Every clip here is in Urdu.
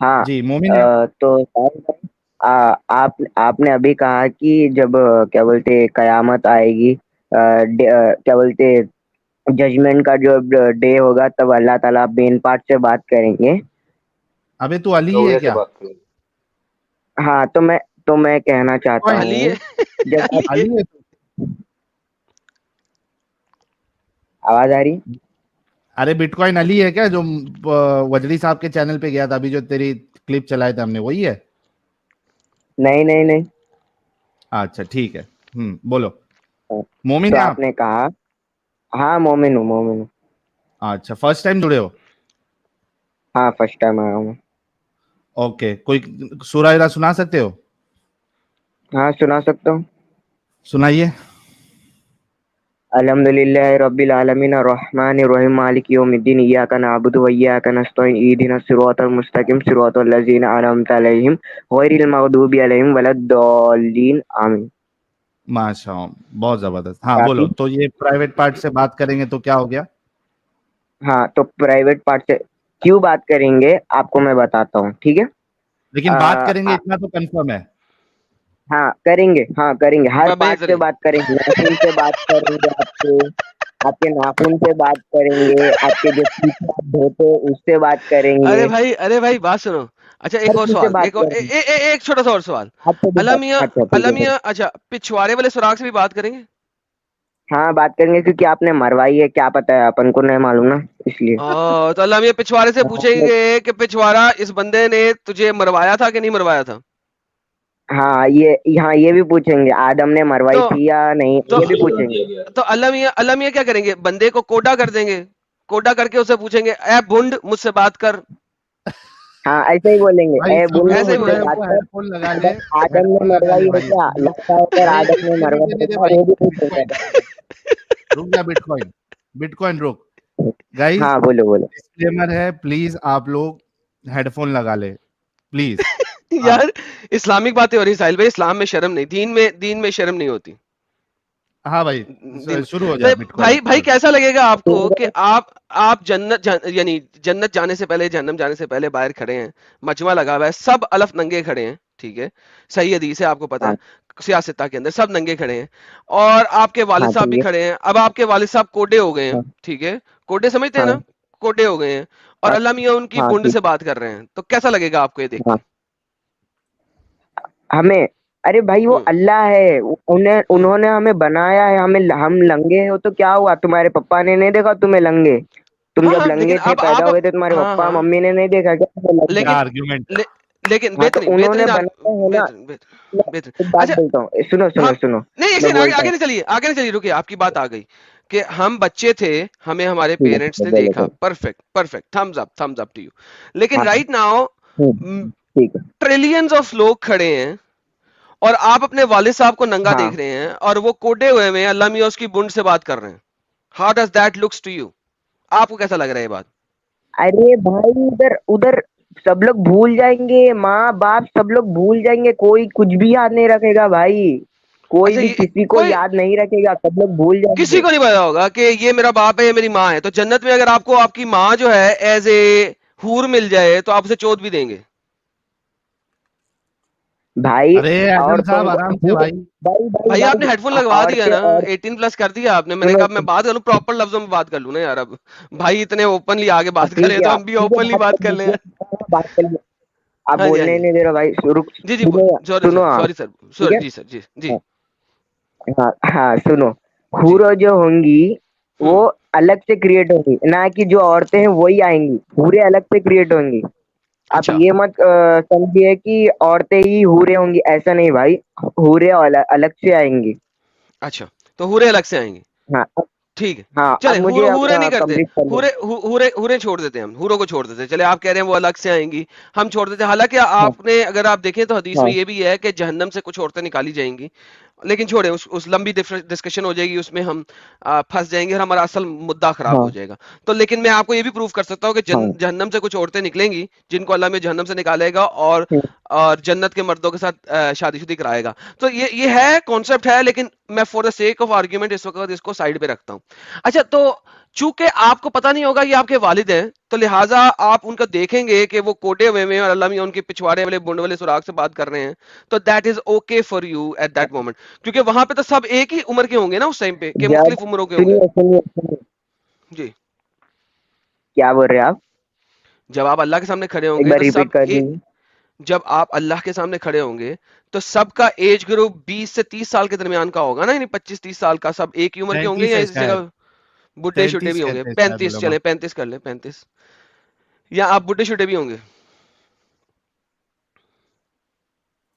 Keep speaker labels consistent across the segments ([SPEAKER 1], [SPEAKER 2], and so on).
[SPEAKER 1] ہاں
[SPEAKER 2] جی مومن ہے آپ؟
[SPEAKER 1] تو آپ نے ابھی کہا کہ جب کیا بولتے قیامت آئے گی، کیا بولتے ججمنٹ کا جو ڈے ہوگا، تب اللہ تعالیٰ مین پارٹ سے بات کریں گے.
[SPEAKER 2] ابھی تو علی ہے کیا؟
[SPEAKER 1] ہاں تو میں کہنا چاہتا
[SPEAKER 3] علی
[SPEAKER 1] ہوں
[SPEAKER 3] ہے
[SPEAKER 1] جب
[SPEAKER 3] علی ہے.
[SPEAKER 2] علی ہے تو؟
[SPEAKER 1] آواز آ رہی؟
[SPEAKER 2] ارے بٹ کوائن علی ہے کیا جو وجری صاحب کے چینل پہ گیا تھا ابھی، جو تیری کلپ چلائے تھے ہم نے، وہی ہے؟
[SPEAKER 1] نہیں نہیں نہیں.
[SPEAKER 2] اچھا ٹھیک ہے، بولو. مومن
[SPEAKER 1] تو
[SPEAKER 2] ہے
[SPEAKER 1] آپ
[SPEAKER 2] آپ؟
[SPEAKER 1] نے کہا ہاں مومن ہوں مومن ہوں.
[SPEAKER 2] اچھا فرسٹ ٹائم جڑے ہو؟
[SPEAKER 1] ہاں فرسٹ ٹائم آیا ہوں.
[SPEAKER 2] اوکے، کوئی سورہ ارا سنا سکتے ہو؟
[SPEAKER 1] ہاں سنا سکتا ہوں.
[SPEAKER 2] سنائیے.
[SPEAKER 1] الحمد للہ رب العالمین الرحمن الرحیم مالک یوم الدین ایاک نعبد و ایاک نستعین اہدنا الصراط المستقیم صراط الذین انعمت علیہم غیر المغضوب علیہم ولا الضالین آمین.
[SPEAKER 2] ماشاء اللہ، بہت زبردست. ہاں
[SPEAKER 1] کافی.
[SPEAKER 2] بولو. تو یہ پرائیویٹ پارٹ سے بات کریں گے تو کیا ہو گیا؟
[SPEAKER 1] ہاں تو پرائیویٹ پارٹ سے کیوں بات کریں گے آپ کو میں بتاتا ہوں، ٹھیک ہے.
[SPEAKER 2] لیکن بات کریں گے اتنا تو کنفرم ہے.
[SPEAKER 1] ہاں کریں گے، ہاں کریں گے، ہر پارٹ سے
[SPEAKER 3] بہترین.
[SPEAKER 1] بات کریں گے. ناخن سے بات کریں گے، آپ کے ناخن سے بات کریں گے، آپ کے جو پیچھے آپ دھوتے اس سے بات کریں گے،
[SPEAKER 3] ارے بھائی بات سنو. اچھا ایک
[SPEAKER 1] ہر
[SPEAKER 3] اور
[SPEAKER 1] چیز سے
[SPEAKER 3] سوال،
[SPEAKER 1] بات کریں گے.
[SPEAKER 3] ایک چھوٹا سا اور سوال.
[SPEAKER 1] اچھا ٹھیک ہے، اچھا ٹھیک ہے.
[SPEAKER 3] اچھا پچھواڑے والے سراغ سے بھی بات کریں گے؟
[SPEAKER 1] ہاں بات کریں گے، کیونکہ آپ نے مروائی ہے، کیا پتا ہے اپن کو نہیں معلوم نا، اس لیے.
[SPEAKER 3] تو اللہ میاں پچھواڑے سے پوچھیں گے کہ پچھواڑا اس بندے نے تجھے مروایا تھا کہ نہیں مروایا تھا؟
[SPEAKER 1] ہاں یہ بھی پوچھیں گے آدم نے مروائی
[SPEAKER 3] تو
[SPEAKER 1] تھی یا نہیں،
[SPEAKER 3] تو
[SPEAKER 1] یہ بھی پوچھیں گے.
[SPEAKER 3] تو اللہ میاں کیا کریں گے؟ بندے کو کوڈا کر دیں گے. کوڈا کر کے اسے پوچھیں گے اے بھنڈ مجھ سے بات کر.
[SPEAKER 1] ہاں ایسے ہی بولیں گے،
[SPEAKER 2] بھائی
[SPEAKER 1] اے
[SPEAKER 2] سب
[SPEAKER 1] بنو
[SPEAKER 2] لوگ
[SPEAKER 3] ایسے ہی
[SPEAKER 1] مجھ
[SPEAKER 2] جو
[SPEAKER 1] سے
[SPEAKER 2] ہے
[SPEAKER 3] بولیں
[SPEAKER 2] وہ
[SPEAKER 1] بات
[SPEAKER 2] ہیڈ
[SPEAKER 1] کر.
[SPEAKER 2] فون لگا لے.
[SPEAKER 1] اگر
[SPEAKER 2] ہیڈ
[SPEAKER 1] آدم نے
[SPEAKER 2] فون لگا لے
[SPEAKER 1] مروائی ہے
[SPEAKER 2] بھائی
[SPEAKER 1] کیا
[SPEAKER 2] سب لوگ.
[SPEAKER 1] لگتا ہے، اگر
[SPEAKER 2] ارے
[SPEAKER 1] آدم نے
[SPEAKER 2] ایک
[SPEAKER 1] مروائی
[SPEAKER 2] سیکنڈ
[SPEAKER 1] ہے
[SPEAKER 2] دے دے
[SPEAKER 1] کیا،
[SPEAKER 2] بھائی.
[SPEAKER 1] وہ بھی
[SPEAKER 2] بٹ
[SPEAKER 1] پوچھیں
[SPEAKER 2] کوائن
[SPEAKER 1] گے.
[SPEAKER 2] رک جا. بٹ کوائن رک. گائز
[SPEAKER 1] ہاں بولو بولو.
[SPEAKER 2] ڈسکلیمر ہے، پلیز آپ لوگ ہیڈ فون لگا لے پلیز. ہاں
[SPEAKER 3] یار اسلامک باتیں ہو رہی ساحل بھائی. اسلام میں شرم نہیں، دین میں شرم نہیں ہوتی.
[SPEAKER 2] ہاں بھائی
[SPEAKER 3] دین
[SPEAKER 2] شروع ہو
[SPEAKER 3] تو
[SPEAKER 2] جائے. بٹ کوائن
[SPEAKER 3] بھائی کیسا لگے گا آپ کو کہ آپ جنت یعنی جنت جانے سے پہلے، جہنم جانے سے پہلے باہر کھڑے ہیں، مجمع لگا ہوا ہے، سب الف ننگے کھڑے ہیں، ٹھیک ہے، صحیح حدیث ہے، آپ کو پتا
[SPEAKER 1] ہاں
[SPEAKER 3] ہے سیاستہ کے اندر سب ننگے کھڑے ہیں، اور آپ کے
[SPEAKER 1] ہاں
[SPEAKER 3] والد صاحب بھی
[SPEAKER 1] ٹھیک ہے.
[SPEAKER 3] کھڑے ہیں. اب آپ کے والد صاحب کوڈے ہو گئے ہیں،
[SPEAKER 1] ہاں
[SPEAKER 3] ٹھیک ہے، کوڈے سمجھتے ہیں
[SPEAKER 1] ہاں
[SPEAKER 3] نا، کوڈے ہو گئے ہیں، اور
[SPEAKER 1] ہاں
[SPEAKER 3] اللہ میاں ان کی
[SPEAKER 1] ہاں
[SPEAKER 3] بنڈ
[SPEAKER 1] ٹھیک.
[SPEAKER 3] سے بات کر رہے ہیں، تو کیسا لگے گا آپ کو یہ دیکھ
[SPEAKER 1] ہاں
[SPEAKER 3] کے؟
[SPEAKER 1] ہمیں، ارے بھائی وہ اللہ ہے، انہوں نے ہمیں بنایا ہے، ہم لنگے ہو تو کیا ہوا؟ تمہارے پپا نے نہیں دیکھا تمہیں لنگے؟ تم
[SPEAKER 3] ہاں
[SPEAKER 1] جب
[SPEAKER 3] ہاں لیکن
[SPEAKER 1] لنگے تھے،
[SPEAKER 3] اب
[SPEAKER 1] پیدا
[SPEAKER 3] آپ
[SPEAKER 1] ہوئے تھے، تمہارے
[SPEAKER 3] ہاں
[SPEAKER 1] پپا
[SPEAKER 3] ہاں
[SPEAKER 1] ممی نے نہیں دیکھا کیا تمہیں لنگے؟
[SPEAKER 3] لیکن
[SPEAKER 2] کیا آرگیومنٹ.
[SPEAKER 3] لیکن
[SPEAKER 1] ہاں تو
[SPEAKER 3] بہترین
[SPEAKER 1] انہوں نے
[SPEAKER 3] بہترین
[SPEAKER 1] بنایا ہے نا.
[SPEAKER 3] بہترین.
[SPEAKER 1] ایک بات
[SPEAKER 3] اچھا
[SPEAKER 1] بولتا ہوں، سنو
[SPEAKER 3] ہم
[SPEAKER 1] سنو سنو.
[SPEAKER 3] نہیں ایک
[SPEAKER 1] میں
[SPEAKER 3] سیکنڈ
[SPEAKER 1] بولتا
[SPEAKER 3] آگے
[SPEAKER 1] ہوں.
[SPEAKER 3] نہیں چلیے رکیے، آپ کی بات آ گئی کہ ہم بچے تھے، ہمیں ہمارے
[SPEAKER 1] ٹھیک ہے ٹھیک
[SPEAKER 3] پیرنٹس
[SPEAKER 1] ہے،
[SPEAKER 3] نے
[SPEAKER 1] بولو
[SPEAKER 3] دیکھا،
[SPEAKER 1] بولو.
[SPEAKER 3] Perfect thumbs up to you. لیکن
[SPEAKER 1] ہاں
[SPEAKER 3] رائٹ ناؤ
[SPEAKER 1] ٹھیک ہے.
[SPEAKER 3] ٹریلینز آف لوگ کھڑے ہیں، اور آپ اپنے والد صاحب کو ننگا
[SPEAKER 1] ہاں
[SPEAKER 3] دیکھ رہے ہیں، اور وہ کوڈے ہوئے ہیں، اللہ میاں اس کی بنڈ سے بات کر رہے ہیں. How does that looks to you? آپ کو کیسا لگ رہا ہے یہ بات؟
[SPEAKER 1] ارے بھائی ادھر سب لوگ بھول جائیں گے، ماں باپ سب لوگ بھول جائیں گے، کوئی کچھ بھی یاد نہیں رکھے گا بھائی، کوئی
[SPEAKER 3] اچھا
[SPEAKER 1] بھی
[SPEAKER 3] یہ
[SPEAKER 1] کسی کو
[SPEAKER 3] کوئی
[SPEAKER 1] یاد نہیں رکھے گا، سب لوگ بھول جائیں
[SPEAKER 3] کسی
[SPEAKER 1] گے.
[SPEAKER 3] کو نہیں پتا ہوگا کہ یہ میرا باپ ہے، یہ میری ماں ہے. تو جنت میں اگر آپ کو آپ کی ماں جو ہے ایز اے حور مل جائے تو آپ اسے چوت بھی دیں گے.
[SPEAKER 1] بھائی
[SPEAKER 2] ارے اعظم
[SPEAKER 1] عورتوں
[SPEAKER 2] صاحب آرام سے
[SPEAKER 1] کو
[SPEAKER 2] بھائی.
[SPEAKER 1] بھائی بھائی
[SPEAKER 3] بھائی آپ نے
[SPEAKER 1] بھائی
[SPEAKER 3] ہیڈ فون لگوا دیا
[SPEAKER 1] عورتیں
[SPEAKER 3] نا،
[SPEAKER 1] اور
[SPEAKER 3] 18 پلس کر دیا آپ نے. میں نے
[SPEAKER 1] سنو
[SPEAKER 3] کہا میں بات کروں، پراپر لفظوں میں بات کر لوں نا یار. اب بھائی اتنے اوپنلی آگے بات کریں
[SPEAKER 1] ٹھیک ہے،
[SPEAKER 3] تو
[SPEAKER 1] آپ
[SPEAKER 3] ہم بھی
[SPEAKER 1] ٹھیک ہے
[SPEAKER 3] اوپنلی بات
[SPEAKER 1] کر
[SPEAKER 3] کر لیں.
[SPEAKER 1] لیجیے، بات کر لیجیے. آپ
[SPEAKER 3] ہاں جی ہاں
[SPEAKER 1] بولنے
[SPEAKER 3] جی
[SPEAKER 1] ہی نہیں دے رہا بھائی،
[SPEAKER 3] جی
[SPEAKER 1] سنو
[SPEAKER 3] سوری
[SPEAKER 1] سنو
[SPEAKER 3] سر،
[SPEAKER 1] آپ.
[SPEAKER 3] سوری سر،
[SPEAKER 1] ٹھیک ہے.
[SPEAKER 3] جی سر، جی
[SPEAKER 1] ہاں ہاں سنو.
[SPEAKER 3] جی.
[SPEAKER 1] حوریں جو ہوں گی وہ
[SPEAKER 3] ہوں
[SPEAKER 1] الگ سے کریٹ ہوں گی، نہ کہ جو عورتیں ہیں وہی آئیں گی، حوریں الگ سے کریٹ ہوں گی. آپ
[SPEAKER 3] اچھا
[SPEAKER 1] یہ مت سمجھیے کہ عورتیں ہی حوریں ہوں گی، ایسا نہیں بھائی، حوریں الگ سے آئیں گی.
[SPEAKER 3] اچھا تو حوریں الگ سے آئیں گی،
[SPEAKER 1] ہاں
[SPEAKER 3] ٹھیک ہے.
[SPEAKER 1] ہاں اب
[SPEAKER 3] چلے
[SPEAKER 1] مجھے
[SPEAKER 3] حوریں نہیں کرتے،
[SPEAKER 1] کمپلیٹ کرنے.
[SPEAKER 3] حوریں چھوڑ دیتے ہیں، ہم حوروں کو چھوڑ دیتے ہیں. چلے آپ کہہ رہے ہیں وہ الگ سے آئیں گی، ہم چھوڑ دیتے ہیں. حالانکہ
[SPEAKER 1] ہاں
[SPEAKER 3] آپ نے اگر آپ دیکھیں تو حدیث
[SPEAKER 1] ہاں
[SPEAKER 3] میں یہ بھی ہے کہ جہنم سے کچھ عورتیں نکالی جائیں گی. لیکن چھوڑیں، اس لمبی ڈسکشن ہو جائے گی، اس میں ہم پھنس جائیں گے اور ہمارا اصل مدعا خراب
[SPEAKER 1] ہاں
[SPEAKER 3] ہو جائے گا. تو لیکن میں آپ کو یہ بھی پروف کر سکتا ہوں کہ
[SPEAKER 1] ہاں
[SPEAKER 3] جہنم سے کچھ عورتیں نکلیں گی جن کو اللہ میں جہنم سے نکالے گا، اور اور جنت کے مردوں کے ساتھ شادی شدی کرائے گا. تو یہ ہے کانسیپٹ ہے, لیکن میں for the sake of argument اس وقت اس کو سائڈ پہ رکھتا ہوں. اچھا, تو چونکہ آپ کو پتا نہیں ہوگا یہ آپ کے والد ہیں, تو لہٰذا آپ ان کو دیکھیں گے کہ وہ کوٹے ہوئے میں اور اللہ میاں ان کے پچھواڑے والے بونڈ والے سراغ سے بات کر رہے ہیں, تو that is okay for you at that moment, کیونکہ وہاں پہ تو سب ایک ہی عمر کے ہوں گے نا اس ٹائم پہ, کہ
[SPEAKER 1] جب
[SPEAKER 3] مختلف عمروں کے ہوں گے.
[SPEAKER 1] سنیے
[SPEAKER 3] جی,
[SPEAKER 1] کیا بول رہے ہیں آپ؟
[SPEAKER 3] جب آپ اللہ کے سامنے کھڑے ہوں
[SPEAKER 1] ایک
[SPEAKER 3] گے
[SPEAKER 1] بار
[SPEAKER 3] تو
[SPEAKER 1] ریپیٹ کر دیجیے.
[SPEAKER 3] جب آپ اللہ کے سامنے کھڑے ہوں گے تو سب کا ایج گروپ 20 سے 30 سال کے درمیان کا ہوگا نا, یعنی 25-30 سال کا, سب ایک ہی عمر کے ہوں گے,
[SPEAKER 2] 35
[SPEAKER 3] یا
[SPEAKER 2] ہے
[SPEAKER 3] اس جگہ
[SPEAKER 2] شاید,
[SPEAKER 3] بڈھے شڈے
[SPEAKER 2] 33
[SPEAKER 3] بھی ہوں گے,
[SPEAKER 2] کہتے ہیں شاید
[SPEAKER 3] 35
[SPEAKER 2] علماء.
[SPEAKER 3] چلے 35 کر لیں, 35, یا آپ بڈھے شڈے بھی ہوں گے؟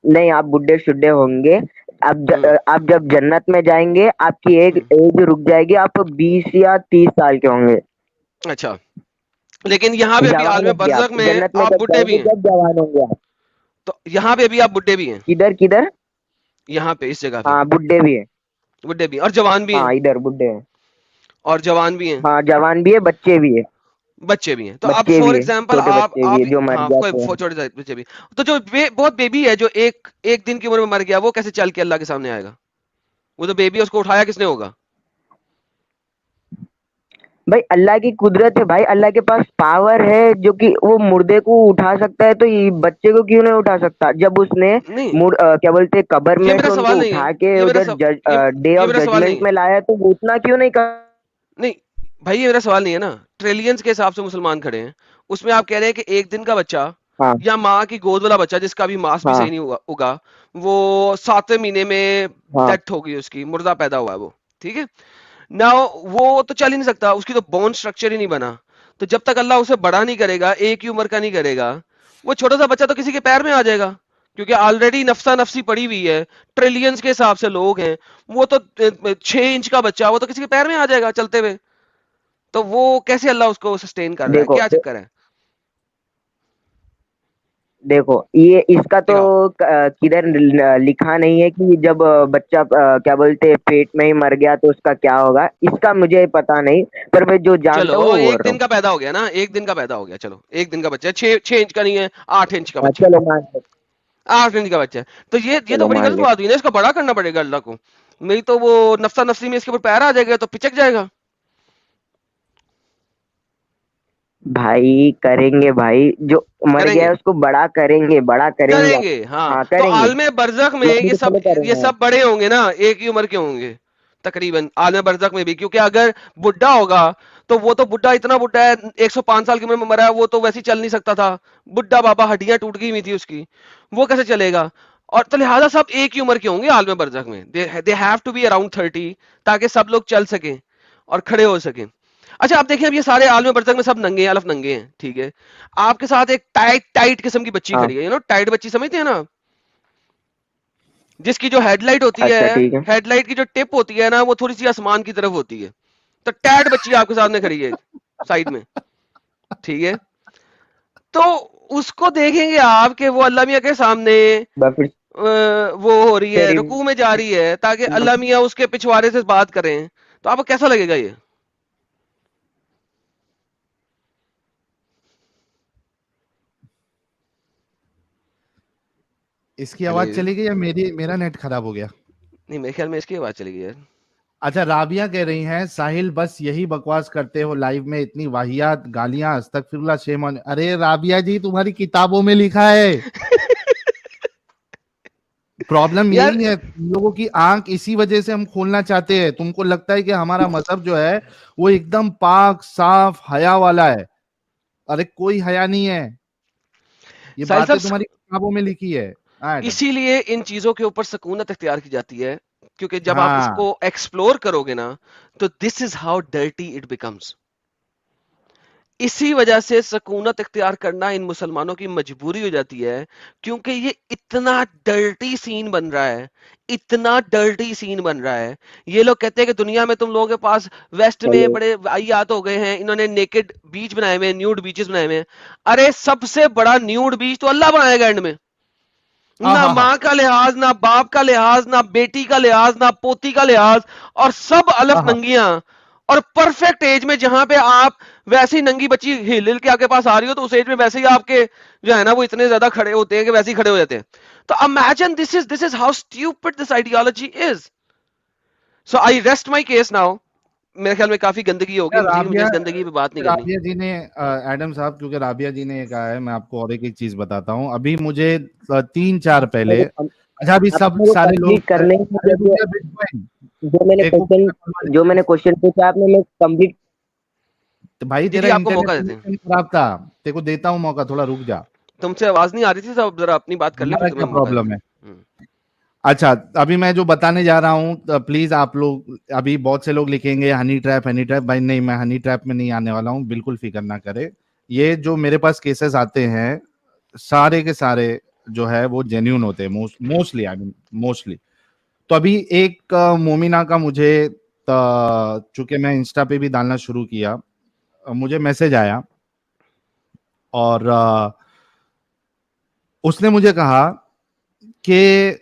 [SPEAKER 1] نہیں, آپ بڈھے شڈھے ہوں گے. آپ جب جنت میں جائیں گے آپ کی ایج رک جائے گی, آپ 20 یا 30 سال کے ہوں گے.
[SPEAKER 3] اچھا, لیکن یہاں پہ ابھی
[SPEAKER 1] جوان
[SPEAKER 3] عالم
[SPEAKER 1] ہوں گے
[SPEAKER 3] برزخ
[SPEAKER 1] آپ
[SPEAKER 3] میں
[SPEAKER 1] جنت میں,
[SPEAKER 3] آپ
[SPEAKER 1] جب
[SPEAKER 3] بڈھے
[SPEAKER 1] جائیں
[SPEAKER 3] بھی
[SPEAKER 1] گے
[SPEAKER 3] ہیں,
[SPEAKER 1] جب جوان ہوں گے آپ.
[SPEAKER 3] تو یہاں پہ ابھی آپ بڈھے بھی ہیں,
[SPEAKER 1] کدھر؟
[SPEAKER 3] یہاں پہ اس جگہ پہ
[SPEAKER 1] ہاں بڈھے بھی ہیں.
[SPEAKER 3] بڈھے بھی ہیں, اور جوان بھی ہیں,
[SPEAKER 1] ہاں ادھر بڈھے ہیں.
[SPEAKER 3] اور جوان بھی ہیں,
[SPEAKER 1] ہاں جوان بھی ہے, بچے بھی ہے.
[SPEAKER 3] بچے بھی ہیں. تو اب
[SPEAKER 1] بچے
[SPEAKER 3] فار
[SPEAKER 1] بھی ہیں,
[SPEAKER 3] ایگزامپل
[SPEAKER 1] چھوٹے بچے بھی
[SPEAKER 3] آپ
[SPEAKER 1] ہے جو مر
[SPEAKER 3] ہاں کوئی
[SPEAKER 1] جاتے ہیں.
[SPEAKER 3] چھوٹے بچے بھی, تو جو بہت بیبی ہے جو ایک دن کی عمر میں مر گیا, وہ کیسے چل کے اللہ کے سامنے آئے گا؟ وہ تو بیبی, اس کو اٹھایا کس نے ہوگا؟
[SPEAKER 1] بھائی اللہ کی قدرت ہے بھائی, اللہ کے پاس پاور ہے جو کہ وہ مردے کو اٹھا سکتا ہے, تو یہ بچے کو کیوں نہیں اٹھا سکتا؟ جب اس نے
[SPEAKER 3] نہیں,
[SPEAKER 1] کیا بولتے قبر
[SPEAKER 3] یہ
[SPEAKER 1] میں
[SPEAKER 3] میرا
[SPEAKER 1] سے ان
[SPEAKER 3] سوال
[SPEAKER 1] کو
[SPEAKER 3] نہیں ہے,
[SPEAKER 1] اٹھا کے
[SPEAKER 3] یہ میرا
[SPEAKER 1] ادھر ڈے
[SPEAKER 3] یہ
[SPEAKER 1] آف
[SPEAKER 3] میرا سوال نہیں
[SPEAKER 1] ججمنٹ
[SPEAKER 3] ہے.
[SPEAKER 1] میں لایا, تو وہ اتنا کیوں نہیں کر؟
[SPEAKER 3] نہیں بھائی, یہ میرا سوال نہیں ہے نا. ٹریلینز کے حساب سے مسلمان کھڑے ہیں, اس میں آپ کہہ رہے ہیں کہ ایک دن کا بچہ
[SPEAKER 1] ہاں
[SPEAKER 3] یا ماں کی گود والا بچہ جس کا بھی ماس بھی
[SPEAKER 1] ہاں
[SPEAKER 3] صحیح نہیں ہوگا, وہ 7ویں مہینے میں
[SPEAKER 1] ہاں
[SPEAKER 3] ڈیتھ ہوگی, اس کی مردہ پیدا ہوا ہے وہ, ٹھیک ہے نا, وہ تو چل ہی نہیں سکتا, اس کی تو بون سٹرکچر ہی نہیں بنا. تو جب تک اللہ اسے بڑا نہیں کرے گا, ایک ہی عمر کا نہیں کرے گا, وہ چھوٹا سا بچہ تو کسی کے پیر میں آ جائے گا, کیونکہ آلریڈی نفسا نفسی پڑی ہوئی ہے. ٹریلینز کے حساب سے لوگ ہیں, وہ تو 6 انچ کا بچہ, وہ تو کسی کے پیر میں آ جائے گا چلتے ہوئے. تو وہ کیسے اللہ اس کو سسٹین کر رہا ہے؟ کیا چکر ہے؟
[SPEAKER 1] دیکھو یہ اس کا تو
[SPEAKER 3] دکھاؤ.
[SPEAKER 1] کدھر لکھا نہیں ہے کہ جب بچہ کیا بولتے پیٹ میں ہی مر گیا تو اس کا کیا ہوگا, اس کا مجھے پتا نہیں, پر میں جو جانتا
[SPEAKER 3] چلو
[SPEAKER 1] ہوں وہ بول
[SPEAKER 3] ایک
[SPEAKER 1] رہا
[SPEAKER 3] دن
[SPEAKER 1] ہوں.
[SPEAKER 3] کا پیدا ہو گیا نا, ایک دن کا پیدا ہو گیا, چلو ایک دن کا بچہ ہے, 6 انچ کا نہیں ہے, 8 انچ کا
[SPEAKER 1] ہاں
[SPEAKER 3] بچہ ہے,
[SPEAKER 1] چلو مان لے,
[SPEAKER 3] 8 انچ کا بچہ ہے. تو یہ تو
[SPEAKER 1] چلو
[SPEAKER 3] بڑی
[SPEAKER 1] مان
[SPEAKER 3] غلط
[SPEAKER 1] لے.
[SPEAKER 3] بات ہوئی نا, اس کا بڑا کرنا پڑے گا اللہ کو, نہیں تو وہ نفسا نفسی میں اس کے اوپر پیر آ جائے گا تو پچک جائے گا.
[SPEAKER 1] بھائی کریں گے بھائی, جو مر
[SPEAKER 3] کریں
[SPEAKER 1] گیا
[SPEAKER 3] گے
[SPEAKER 1] ہے اس کو بڑا کریں گے, بڑا کریں گے.
[SPEAKER 3] کریں گے, ہاں.
[SPEAKER 1] کریں
[SPEAKER 3] تو
[SPEAKER 1] گے,
[SPEAKER 3] عالم برزخ میں
[SPEAKER 1] ممی
[SPEAKER 3] یہ
[SPEAKER 1] کے
[SPEAKER 3] سب
[SPEAKER 1] پہلے کریں
[SPEAKER 3] یہ
[SPEAKER 1] گے.
[SPEAKER 3] سب بڑے ہوں گے نا, ایک ہی عمر کے ہوں گے تقریباً عالم برزخ میں بھی, کیونکہ اگر بڈھا ہوگا تو وہ تو بڈھا اتنا بڈھا ہے, 105 سال کی عمر میں مرا ہے, وہ تو ویسے چل نہیں سکتا تھا, بڈھا بابا ہڈیاں ٹوٹ گئی ہوئی تھی اس کی, وہ کیسے چلے گا؟ اور تو لہٰذا سب ایک ہی عمر کے ہوں گے عالم برزخ میں, they have to be around 30, تاکہ سب لوگ چل سکیں اور کھڑے ہو سکیں. اچھا آپ دیکھیں, اب یہ سارے عالم برزخ میں سب ننگے ہیں, الف ننگے ہیں, ٹھیک ہے. آپ کے ساتھ ایک ٹائٹ قسم کی بچی
[SPEAKER 1] ہاں
[SPEAKER 3] کھڑی ہے, ٹائٹ بچی سمجھتے ہیں نا, جس کی جو ہیڈ لائٹ ہوتی ہے,
[SPEAKER 1] اچھا ٹھیک ہے.
[SPEAKER 3] ہیڈ لائٹ کی جو ٹپ ہوتی ہے نا, وہ تھوڑی سی آسمان کی طرف ہوتی ہے. تو ٹائٹ بچی آپ کے سامنے کھڑی ہے سائڈ میں, ٹھیک ہے. تو اس کو دیکھیں گے آپ کہ وہ اللہ میاں کے سامنے
[SPEAKER 1] پھر
[SPEAKER 3] وہ ہو رہی
[SPEAKER 1] سے
[SPEAKER 3] ہے, رکوع میں جا رہی ہے, تاکہ اللہ میاں اس کے پچھواڑے سے بات کریں, تو آپ کو کیسا لگے گا یہ؟
[SPEAKER 2] اس کی آواز چلی گئی یا میرا نیٹ خراب ہو گیا؟
[SPEAKER 3] نہیں, میرے خیال میں اس کی آواز چلی گئی یار.
[SPEAKER 2] اچھا, رابعہ کہہ رہی ہیں ساحل بس یہی بکواس کرتے ہو لائیو میں, اتنی واہیات گالیاں, استغفر اللہ, شیم آن. ارے رابعہ جی تمہاری کتابوں میں لکھا ہے. پرابلم
[SPEAKER 3] یار
[SPEAKER 2] یہی ہے, لوگوں کی آنکھ اسی وجہ سے ہم کھولنا چاہتے ہیں. تم کو لگتا ہے کہ ہمارا مذہب جو ہے وہ ایک دم پاک صاف حیا والا ہے. ارے کوئی حیا نہیں ہے, یہ
[SPEAKER 3] ساحل
[SPEAKER 2] باتیں
[SPEAKER 3] صاحب,
[SPEAKER 2] تمہاری کتابوں میں لکھی ہے.
[SPEAKER 3] اسی لیے ان چیزوں کے اوپر سکونت اختیار کی جاتی ہے, کیونکہ جب آپ اس
[SPEAKER 2] ہاں,
[SPEAKER 3] کو ایکسپلور کرو گے نا, تو this is how dirty it becomes. اسی وجہ سے سکونت اختیار کرنا ان مسلمانوں کی مجبوری ہو جاتی ہے, کیونکہ یہ اتنا ڈرٹی سین بن رہا ہے, اتنا ڈرٹی سین بن رہا ہے. یہ لوگ کہتے ہیں کہ دنیا میں تم لوگوں کے پاس ویسٹ میں بڑے واحیات ہو گئے ہیں, انہوں نے نیکڈ بیچ بنائے ہوئے ہیں, نیوڈ بیچز بنائے ہوئے ہیں. ارے سب سے بڑا نیوڈ بیچ تو اللہ بنائے گا اینڈ میں. نہ ماں کا لحاظ, نہ باپ کا لحاظ, نہ بیٹی کا لحاظ, نہ پوتی کا لحاظ, اور سب الف ننگیاں, اور پرفیکٹ ایج میں جہاں پہ آپ ویسے ہی ننگی بچی ہل ہل کے آپ کے پاس آ رہی ہو تو اس ایج میں ویسے ہی آپ کے جو ہے نا وہ اتنے زیادہ کھڑے ہوتے ہیں کہ ویسے ہی کھڑے ہو جاتے ہیں. تو imagine this is how stupid this ideology is. So I rest my case now. میرے خیال میں کافی گندگی ہوگی, مجھے
[SPEAKER 2] رابعہ
[SPEAKER 3] اس گندگی پہ بات نہیں کرنی.
[SPEAKER 2] رابعہ جی نے ایڈم صاحب, کیونکہ رابعہ جی نے یہ کہا ہے, میں آپ کو اور ایک چیز بتاتا ہوں. ابھی مجھے 3-4 پہلے, اچھا ابھی
[SPEAKER 1] آپ
[SPEAKER 2] سب
[SPEAKER 1] میرے
[SPEAKER 2] سارے لوگ,
[SPEAKER 1] کمپلیٹ کرنے
[SPEAKER 2] ارے رک جا Bitcoin.
[SPEAKER 1] جو میں نے کوشچن پوچھا آپ نے کمپلیٹ.
[SPEAKER 2] بھائی
[SPEAKER 3] جی
[SPEAKER 2] تیرا
[SPEAKER 3] جی آپ کو موقع
[SPEAKER 2] انٹرنیٹ
[SPEAKER 3] دیتے ہیں.
[SPEAKER 2] کنیکشن خراب تھا, تیرے کو دیتا ہوں موقع, تھوڑا رک جا.
[SPEAKER 3] تم سے آواز نہیں آ رہی تھی صاحب, ذرا اپنی بات کر لیں پھر
[SPEAKER 2] ہمارا کیا
[SPEAKER 3] تمہیں موقع
[SPEAKER 2] پرابلم
[SPEAKER 3] دیتے
[SPEAKER 2] ہے؟
[SPEAKER 3] ہیں.
[SPEAKER 2] اچھا ابھی میں جو بتانے جا رہا ہوں, پلیز آپ لوگ, ابھی بہت سے لوگ لکھیں گے ہنی ٹریپ ہنی ٹریپ. بھائی نہیں, میں ہنی ٹریپ میں نہیں آنے والا ہوں, بالکل فکر نہ کرے. یہ جو میرے پاس کیسز آتے ہیں سارے کے سارے جو ہے وہ جینیون ہوتے ہیں موسٹلی. تو ابھی ایک مومنہ کا مجھے, چونکہ میں انسٹا پہ بھی ڈالنا شروع کیا, مجھے میسج آیا اور اس نے مجھے کہا کہ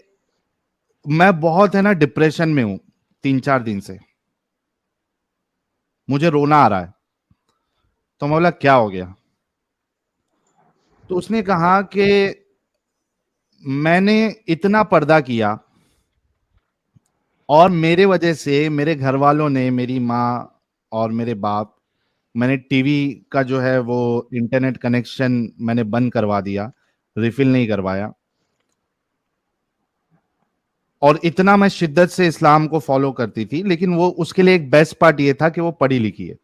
[SPEAKER 2] میں بہت ہے نا ڈپریشن میں ہوں 3-4 دن سے, مجھے رونا آ رہا ہے. تو میں بولا کیا ہو گیا؟ تو اس نے کہا کہ میں نے اتنا پردہ کیا اور میرے وجہ سے میرے گھر والوں نے, میری ماں اور میرے باپ, میں نے ٹی وی کا جو ہے وہ انٹرنیٹ کنیکشن میں نے بند کروا دیا, ریفل نہیں کروایا. اور اتنا میں شدت سے اسلام کو فالو کرتی تھی, لیکن وہ اس کے لیے ایک بیسٹ پارٹ یہ تھا کہ وہ پڑھی لکھی ہے,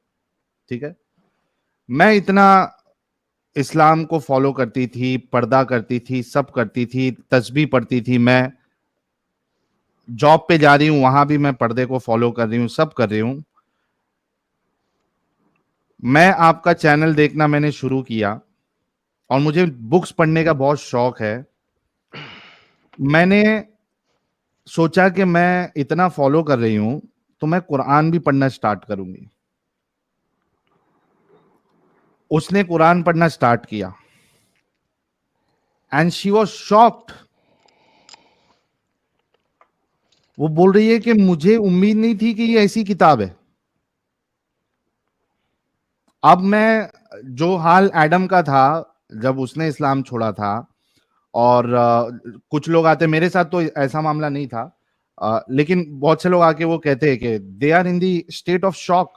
[SPEAKER 2] ٹھیک ہے. میں اتنا اسلام کو فالو کرتی تھی, پردہ کرتی تھی, سب کرتی تھی, تسبیح پڑھتی تھی, میں جاب پہ جا رہی ہوں وہاں بھی میں پردے کو فالو کر رہی ہوں, سب کر رہی ہوں. میں آپ کا چینل دیکھنا میں نے شروع کیا اور مجھے بکس پڑھنے کا بہت شوق ہے. میں نے سوچا کہ میں اتنا فالو کر رہی ہوں تو میں قرآن بھی پڑھنا سٹارٹ کروں گی. اس نے قرآن پڑھنا سٹارٹ کیا اینڈ شی واز شاکڈ. وہ بول رہی ہے کہ مجھے امید نہیں تھی کہ یہ ایسی کتاب ہے. اب میں, جو حال ایڈم کا تھا جب اس نے اسلام چھوڑا تھا, اور کچھ لوگ آتے, میرے ساتھ تو ایسا معاملہ نہیں تھا, لیکن بہت سے لوگ آ کے وہ کہتے ہیں کہ they are in the state of shock.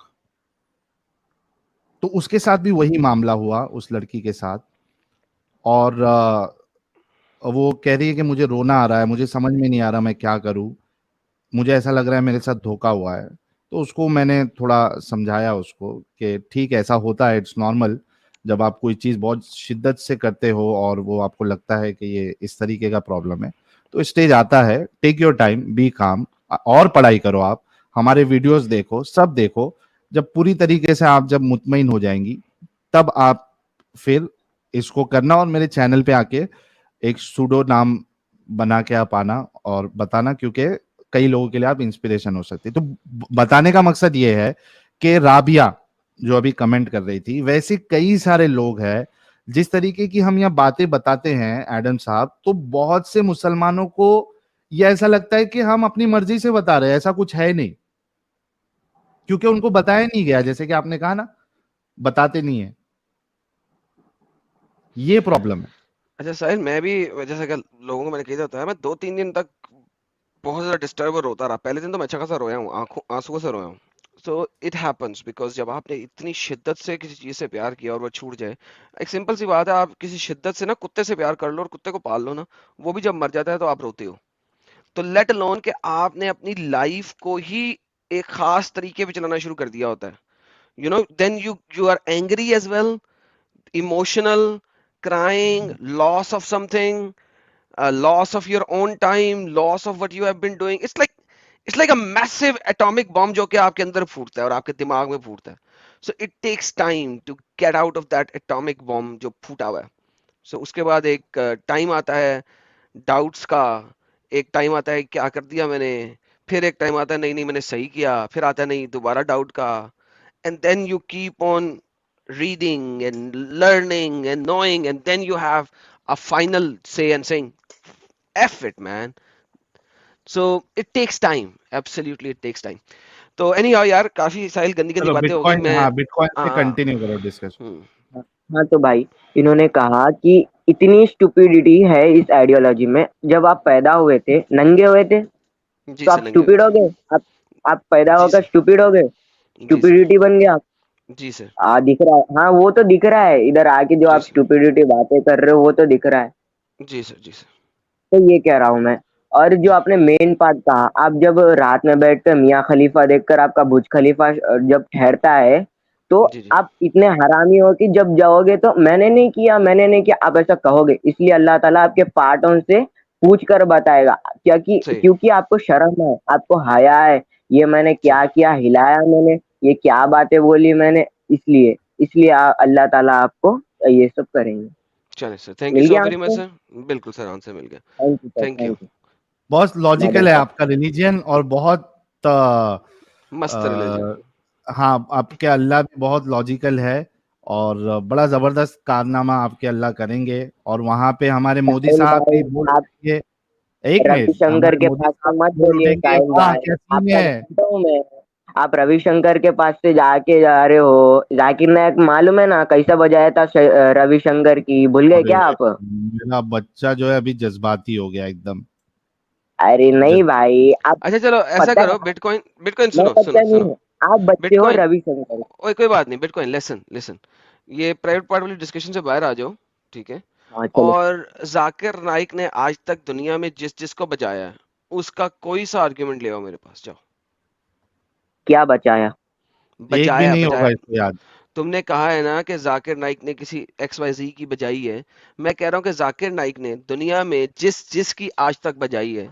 [SPEAKER 2] تو اس کے ساتھ بھی وہی معاملہ ہوا اس لڑکی کے ساتھ, اور وہ کہہ رہی ہے کہ مجھے رونا آ رہا ہے, مجھے سمجھ میں نہیں آ رہا میں کیا کروں, مجھے ایسا لگ رہا ہے میرے ساتھ دھوکا ہوا ہے. تو اس کو میں نے تھوڑا سمجھایا اس کو کہ ٹھیک ہے, ایسا ہوتا ہے, اٹس نارمل. جب آپ کوئی چیز بہت شدت سے کرتے ہو اور وہ آپ کو لگتا ہے کہ یہ اس طریقے کا پرابلم ہے, تو اسٹیج آتا ہے, ٹیک یور ٹائم, بی کام, اور پڑھائی کرو, آپ ہمارے ویڈیوز دیکھو, سب دیکھو. جب پوری طریقے سے آپ جب مطمئن ہو جائیں گی تب آپ پھر اس کو کرنا, اور میرے چینل پہ آ کے ایک سوڈو نام بنا کے آپ آنا اور بتانا, کیونکہ کئی لوگوں کے لیے آپ انسپریشن ہو سکتی. تو بتانے کا مقصد یہ ہے کہ رابعہ جو ابھی کمنٹ کر رہی تھی, ویسے کئی سارے لوگ ہیں جس طریقے کی ہم یہاں باتیں بتاتے ہیں ایڈم صاحب, تو بہت سے مسلمانوں کو یہ ایسا لگتا ہے کہ ہم اپنی مرضی سے بتا رہے ہیں. ایسا کچھ ہے نہیں, کیونکہ ان کو بتایا نہیں گیا, جیسے کہ آپ نے کہا نا بتاتے نہیں ہیں, یہ پرابلم ہے.
[SPEAKER 3] اچھا ساحل, میں بھی جیسا کہ لوگوں کو میں نے کہا ہوتا ہے, میں 2-3 دن تک بہت زیادہ ڈسٹرب اور روتا رہا. پہلے دن تو میں اچھا خاصا رویا ہوں, آنسو سے رویا ہوں. سو اٹ ہیپنس بیکاز جب آپ نے اتنی شدت سے کسی چیز سے پیار کیا اور وہ چھوٹ جائے, ایک سمپل سی بات ہے, آپ کسی شدت سے نا کتے سے پیار کر لو اور کتے کو پال لو نا, وہ بھی جب مر جاتا ہے تو آپ روتے ہو. تو لیٹ الون کہ آپ نے اپنی لائف کو ہی ایک خاص طریقے پہ چلانا شروع کر دیا ہوتا ہے. You know then you are angry as well, emotional, crying, loss of something, loss of your own time, loss of what you have been doing. It's like a massive atomic bomb جو کہ آپ کے اندر پھوٹتا ہے اور آپ کے دماغ میں پھوٹتا ہے. So it takes time to get out of that atomic bomb جو پھوٹا ہوا ہے. So اس کے بعد ایک ٹائم آتا ہے ڈاؤٹس کا, ایک ٹائم آتا ہے کیا کر دیا میں نے, پھر ایک ٹائم آتا ہے نہیں نہیں میں نے صحیح کیا, پھر آتا ہے نہیں دوبارہ ڈاؤٹ کا, and then you keep on reading and learning and knowing, and then you have a final say and saying F it man. So it takes time, absolutely it takes time. تو اینی ہاؤ یار کافی ساحل گندی گندی
[SPEAKER 2] چلو
[SPEAKER 3] باتیں ہو گئی.
[SPEAKER 2] بٹکوائن،
[SPEAKER 3] میں
[SPEAKER 2] ہاں بٹکوائن سے
[SPEAKER 3] ہاں
[SPEAKER 2] کنٹینیو کرو ڈسکشن.
[SPEAKER 1] ہاں تو بھائی انہوں نے کہا کہ اتنی اسٹوپیڈیٹی ہے اس آئیڈیالوجی میں. جب آپ پیدا ہوئے تھے ننگے ہوئے تھے
[SPEAKER 3] جی
[SPEAKER 1] تو
[SPEAKER 3] سر
[SPEAKER 1] آپ
[SPEAKER 3] ننگے
[SPEAKER 1] اسٹوپیڈ ہو
[SPEAKER 3] ہوئے
[SPEAKER 1] گئے. آپ پیدا ہو
[SPEAKER 3] جی
[SPEAKER 1] کر
[SPEAKER 3] سر
[SPEAKER 1] اسٹوپیڈ ہو گئے,
[SPEAKER 3] جی سر
[SPEAKER 1] اسٹوپیڈیٹی بن گیا.
[SPEAKER 3] جی سر
[SPEAKER 1] دکھ رہا ہے, ہاں وہ تو دکھ رہا ہے ادھر آ کے جو
[SPEAKER 3] جی
[SPEAKER 1] آپ
[SPEAKER 3] سر
[SPEAKER 1] اسٹوپیڈیٹی باتیں کر رہے ہو وہ تو دکھ رہا ہے.
[SPEAKER 3] جی سر جی سر
[SPEAKER 1] تو یہ کہہ رہا ہوں میں. اور جو
[SPEAKER 3] جی
[SPEAKER 1] آپ نے مین پارٹ کہا, آپ جب رات میں بیٹھ کر میاں خلیفہ دیکھ کر آپ کا برج خلیفہ جب ٹھہرتا ہے تو
[SPEAKER 3] جی جی
[SPEAKER 1] آپ اتنے حرامی ہو کہ جب جاؤ گے تو میں نے نہیں کیا میں نے نہیں کیا آپ ایسا کہو گے. اس لیے اللہ تعالیٰ آپ کے پارٹوں سے پوچھ کر بتائے گا,
[SPEAKER 3] صحیح
[SPEAKER 1] کیونکہ آپ کو شرم ہے, آپ کو حیا ہے, یہ میں نے
[SPEAKER 3] صحیح
[SPEAKER 1] کیا ہلایا میں نے, یہ کیا باتیں بولی میں نے, اس لیے اللہ تعالیٰ آپ کو یہ سب کریں گے.
[SPEAKER 3] چلیں سر تھینک یو
[SPEAKER 1] مل
[SPEAKER 3] سو
[SPEAKER 1] گیا
[SPEAKER 3] ویری
[SPEAKER 1] آپ
[SPEAKER 3] مچ
[SPEAKER 1] کو؟
[SPEAKER 3] سر. بالکل سر آنسر مل گیا.
[SPEAKER 1] Thank you sir,
[SPEAKER 3] thank you.
[SPEAKER 1] Thank you.
[SPEAKER 2] بہت لاجیکل ہے آپ کا ریلیجن, اور بہت
[SPEAKER 3] مست ریلیجن.
[SPEAKER 2] ہاں آپ کے اللہ بھی بہت لاجیکل ہے, اور بڑا زبردست کارنامہ آپ کے اللہ کریں گے. اور وہاں پہ ہمارے مودی
[SPEAKER 1] ساحل
[SPEAKER 2] صاحب بھی
[SPEAKER 1] بھائی
[SPEAKER 2] بول
[SPEAKER 1] آپ
[SPEAKER 2] اٹھیں گے, ایک
[SPEAKER 1] روی
[SPEAKER 2] منٹ,
[SPEAKER 1] شنکر
[SPEAKER 2] ہمارے
[SPEAKER 1] کے
[SPEAKER 2] مودی
[SPEAKER 1] پاس سے
[SPEAKER 2] صاحب
[SPEAKER 1] مت
[SPEAKER 2] بول
[SPEAKER 1] بولیے
[SPEAKER 2] اٹھیں گے,
[SPEAKER 1] ساحل
[SPEAKER 2] واہ
[SPEAKER 1] بھائی,
[SPEAKER 2] کیا
[SPEAKER 1] آپ
[SPEAKER 2] سین
[SPEAKER 1] کا
[SPEAKER 2] ہے.
[SPEAKER 1] جانتا ہوں میں. آپ روی شنکر کے پاس سے جا کے جا رہے ہو. ذاکر نائک معلوم ہے نا کیسا بجایا تھا روی شنکر کی, بھول گئے
[SPEAKER 2] ارے
[SPEAKER 1] کیا آپ؟
[SPEAKER 2] میرا بچہ جو ہے ابھی جذباتی ہو گیا ایک دم.
[SPEAKER 1] ارے نہیں بھائی, آپ
[SPEAKER 3] اچھا چلو ایسا
[SPEAKER 1] پتہ
[SPEAKER 3] کرو,
[SPEAKER 1] ہے
[SPEAKER 3] بٹ کوائن
[SPEAKER 1] میں
[SPEAKER 3] سنو سنو
[SPEAKER 1] بچہ نہیں
[SPEAKER 3] سنو.
[SPEAKER 1] ہوں, آپ
[SPEAKER 3] بٹ
[SPEAKER 1] بچے ہو
[SPEAKER 3] کوائن
[SPEAKER 1] روی شنکر.
[SPEAKER 3] کوئی بات نہیں. بٹ کوائن لسن, یہ پرائیویٹ پارٹ والی ڈسکشن سے باہر آ جاؤ, ٹھیک ہے.
[SPEAKER 1] ہاں چلو.
[SPEAKER 3] اور ذاکر نائک نے آج تک دنیا میں جس کو بجایا ہے اس کا کوئی سا آرگیومنٹ لے آؤ میرے پاس. جاؤ.
[SPEAKER 1] کیا بچایا؟
[SPEAKER 2] ایک بھی نہیں ہوگا
[SPEAKER 3] بجایا.
[SPEAKER 2] اس کو یاد.
[SPEAKER 3] تم نے کہا ہے نا کہ ذاکر نائک نے کسی ایکس وائی زی کی بجائی ہے. میں کہہ رہا ہوں کہ ذاکر نائک نے دنیا میں جس کی آج تک بجائی ہے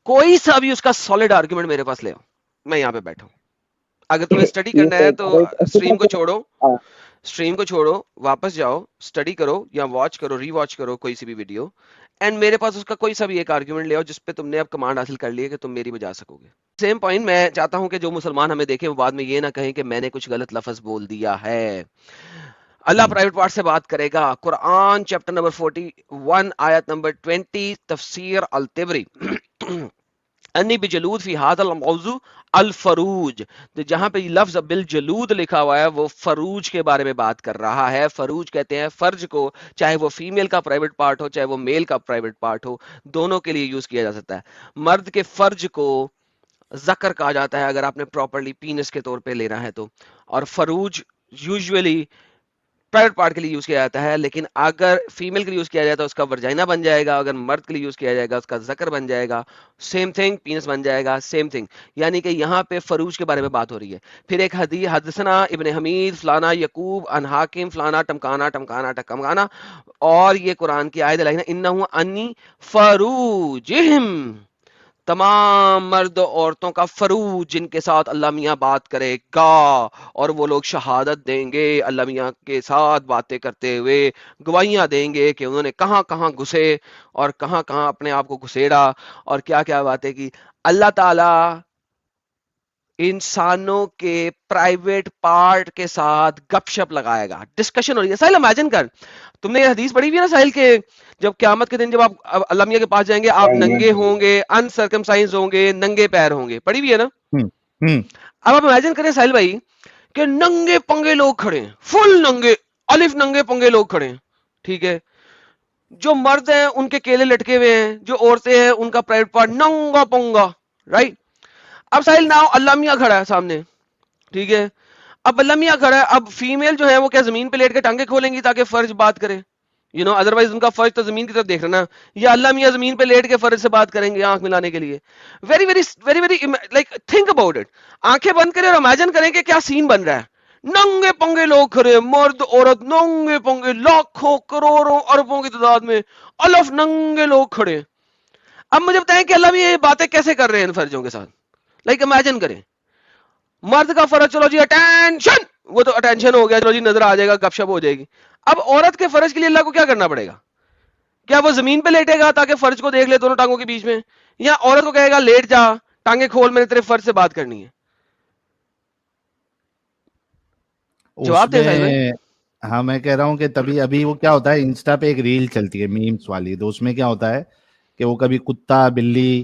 [SPEAKER 3] کوئی سا بھی اس کا سالڈ آرگیومنٹ میرے پاس لے آؤ. میں یہاں پہ بیٹھا ہوں. اگر تمہیں اسٹڈی کرنا ہے تو اسٹریم کو چھوڑو, واپس جاؤ, اسٹڈی کرو یا واچ کرو, ری واچ کرو کوئی سی بھی ویڈیو, اینڈ میرے پاس اس کا کوئی سا بھی ایک آرگیومنٹ لے آؤ جس پہ تم نے اب کمانڈ حاصل کر لی ہے کہ تم میری بجا سکو گے. سیم پوائنٹ میں چاہتا ہوں کہ جو مسلمان ہمیں دیکھیں وہ بعد میں یہ نہ کہیں کہ میں نے کچھ غلط لفظ بول دیا ہے. اللہ پرائیویٹ پارٹ سے بات کرے گا. قرآن چیپٹر نمبر 41 آیت نمبر 20 تفسیر الطبری انی بجلود فی هذا الموضوع الفروج. جہاں پہ لفظ بالجلود لکھا ہوا ہے وہ فروج کے بارے میں بات کر رہا ہے. فروج کہتے ہیں فرج کو, چاہے وہ فیمیل کا پرائیویٹ پارٹ ہو چاہے وہ میل کا پرائیویٹ پارٹ ہو, دونوں کے لیے یوز کیا جا سکتا ہے. مرد کے فرج کو ذکر کہا جاتا ہے اگر آپ نے پراپرلی پینس کے طور پہ لینا ہے تو, اور فروج یوزولی پرائیویٹ پارٹ کے لیے یوز کیا جاتا ہے. لیکن اگر فیمیل کے لیے یوز کیا جائے تو اس کا ورجائنا بن جائے گا, اگر مرد کے لیے یوز کیا جائے گا اس کا ذکر بن جائے گا. سیم تھنگ, پینس بن جائے گا, سیم تھنگ. یعنی کہ یہاں پہ فروج کے بارے میں بات ہو رہی ہے. پھر ایک حدیث حدثنا ابن حمید فلانا یعقوب ان حاکم فلانا ٹمکانا, اور یہ قرآن کی آیت ہے انہ انی فروجہم, تمام مرد عورتوں کا فروج جن کے ساتھ اللہ میاں بات کرے گا, اور وہ لوگ شہادت دیں گے اللہ میاں کے ساتھ باتیں کرتے ہوئے, گواہیاں دیں گے کہ انہوں نے کہاں کہاں گھسے اور کہاں کہاں اپنے آپ کو گھسیڑا اور کیا کیا باتیں کی. اللہ تعالی انسانوں کے پرائیویٹ پارٹ کے ساتھ گپ شپ لگائے گا, ڈسکشن ہو رہی ہے. ساحل امیجن کر, تم نے یہ حدیث پڑھی ہوئی ہے نا ساحل کے, جب قیامت کے دن جب آپ اللہ میاں کے پاس جائیں گے آپ ننگے ہوں گے, انسرکمسائز ہوں گے, ننگے پیر ہوں گے, پڑھی ہوئی ہے نا. اب آپ امیجن کریں ساحل بھائی کہ ننگے پنگے لوگ کھڑے ہیں, فل ننگے, الف ننگے پنگے لوگ کھڑے ہیں, ٹھیک ہے. جو مرد ہیں ان کے کیلے لٹکے ہوئے ہیں, جو عورتیں ہیں ان کا پرائیویٹ پارٹ ننگا پنگا, رائٹ. اب ساحل ناؤ اللہ میاں کھڑا ہے سامنے, ٹھیک ہے. اب اللہ میاں کھڑا ہے, اب فیمیل جو ہے وہ کیا زمین پہ لیٹ کے ٹانگیں کھولیں گی تاکہ فرج بات کرے, ادروائز ان کا فرض تو زمین کی طرف دیکھ رہا نا, یا اللہ میاں زمین پہ لیٹ کے فرض سے بات کریں گے آنکھ ملانے کے لیے. Very very very very like think about it. آنکھیں بند کریں اور امیجن کریں کہ کیا سین بن رہا ہے. ننگے پنگے لوگ کھڑے, مرد عورت ننگے پنگے, لاکھوں کروڑوں اربوں کی تعداد میں الف ننگے لوگ کھڑے. اب مجھے بتائیں کہ اللہ میاں یہ باتیں کیسے کر رہے ہیں ان فرجوں کے ساتھ. لائک امیجن کریں, مرد کا فرض چلو جی اٹینشن, وہ تو اٹینشن ہو گیا, چلو جی نظر آ جائے گا, گپ شپ ہو جائے گی. اب عورت کے فرض کے لیے اللہ کو کیا کرنا پڑے گا؟ کیا وہ زمین پہ لیٹے گا تاکہ فرض کو دیکھ لے دونوں ٹانگوں کے بیچ میں, یا عورت کو کہے گا لیٹ جا ٹانگیں کھول میں نے تیرے فرض سے بات کرنی ہے؟
[SPEAKER 2] اس
[SPEAKER 3] جواب دیں ساحل بھائی.
[SPEAKER 2] میں ہاں میں کہہ رہا ہوں کہ تبھی ابھی وہ کیا ہوتا ہے, انسٹا پہ ایک ریل چلتی ہے میمز والی, تو اس میں کیا ہوتا ہے کہ وہ کبھی کتا بلی